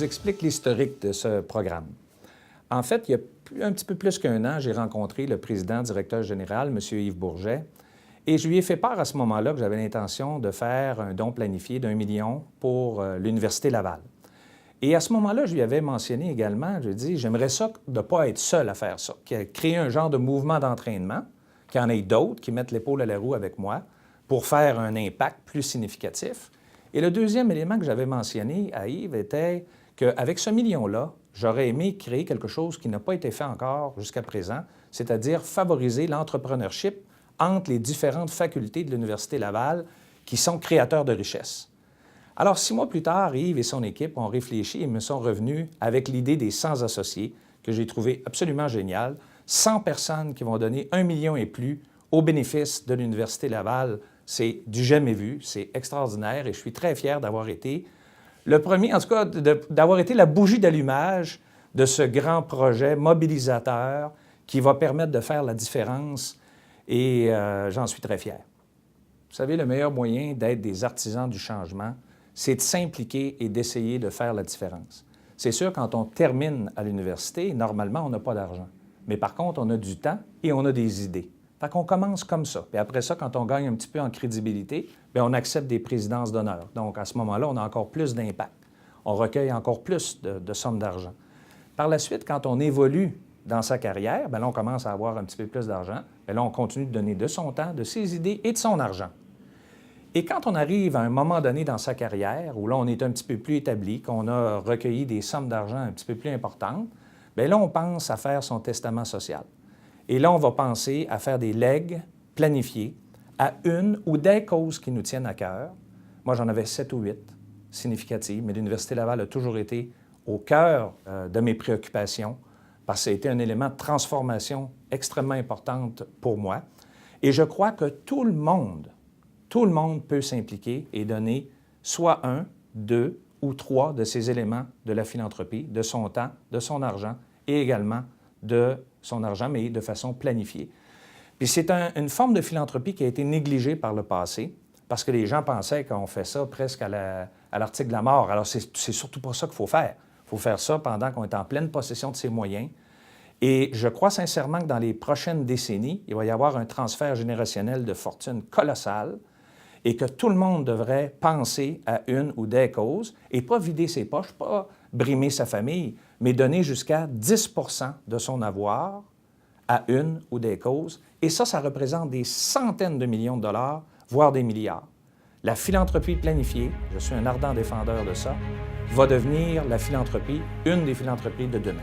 vous explique l'historique de ce programme. En fait, il y a un petit peu plus qu'un an, j'ai rencontré le président directeur général, M. Yves Bourget, et je lui ai fait part à ce moment-là que j'avais l'intention de faire un don planifié d'1 million pour l'Université Laval. Et à ce moment-là, je lui avais mentionné également, je lui ai dit, j'aimerais ça de ne pas être seul à faire ça, créer un genre de mouvement d'entraînement, qu'il y en ait d'autres qui mettent l'épaule à la roue avec moi pour faire un impact plus significatif. Et le deuxième élément que j'avais mentionné à Yves était qu'avec ce million-là, j'aurais aimé créer quelque chose qui n'a pas été fait encore jusqu'à présent, c'est-à-dire favoriser l'entrepreneurship entre les différentes facultés de l'Université Laval qui sont créateurs de richesses. Alors, 6 mois plus tard, Yves et son équipe ont réfléchi et me sont revenus avec l'idée des 100 associés, que j'ai trouvé absolument génial. 100 personnes qui vont donner 1 million et plus au bénéfice de l'Université Laval. C'est du jamais vu, c'est extraordinaire et je suis très fier d'avoir été le premier, en tout cas, d'avoir été la bougie d'allumage de ce grand projet mobilisateur qui va permettre de faire la différence et j'en suis très fier. Vous savez, le meilleur moyen d'être des artisans du changement, c'est de s'impliquer et d'essayer de faire la différence. C'est sûr, quand on termine à l'université, normalement, on n'a pas d'argent. Mais par contre, on a du temps et on a des idées. Fait qu'on commence comme ça. Puis après ça, quand on gagne un petit peu en crédibilité, bien, on accepte des présidences d'honneur. Donc, à ce moment-là, on a encore plus d'impact. On recueille encore plus de sommes d'argent. Par la suite, quand on évolue dans sa carrière, bien là, on commence à avoir un petit peu plus d'argent. Bien là, on continue de donner de son temps, de ses idées et de son argent. Et quand on arrive à un moment donné dans sa carrière, où là, on est un petit peu plus établi, qu'on a recueilli des sommes d'argent un petit peu plus importantes, bien là, on pense à faire son testament social. Et là, on va penser à faire des legs planifiés à une ou des causes qui nous tiennent à cœur. Moi, j'en avais 7 ou 8 significatives, mais l'Université Laval a toujours été au cœur de mes préoccupations parce que ça a été un élément de transformation extrêmement importante pour moi. Et je crois que tout le monde peut s'impliquer et donner soit 1, 2 ou 3 de ces éléments de la philanthropie, de son temps, de son argent et également de son argent, mais de façon planifiée. Puis c'est une forme de philanthropie qui a été négligée par le passé parce que les gens pensaient qu'on fait ça presque à l'article de la mort. Alors, c'est surtout pas ça qu'il faut faire. Il faut faire ça pendant qu'on est en pleine possession de ses moyens. Et je crois sincèrement que dans les prochaines décennies, il va y avoir un transfert générationnel de fortune colossal et que tout le monde devrait penser à une ou des causes et pas vider ses poches, pas brimer sa famille, mais donner jusqu'à 10 % de son avoir à une ou des causes. Et ça représente des centaines de millions de dollars, voire des milliards. La philanthropie planifiée, je suis un ardent défendeur de ça, va devenir la philanthropie, une des philanthropies de demain.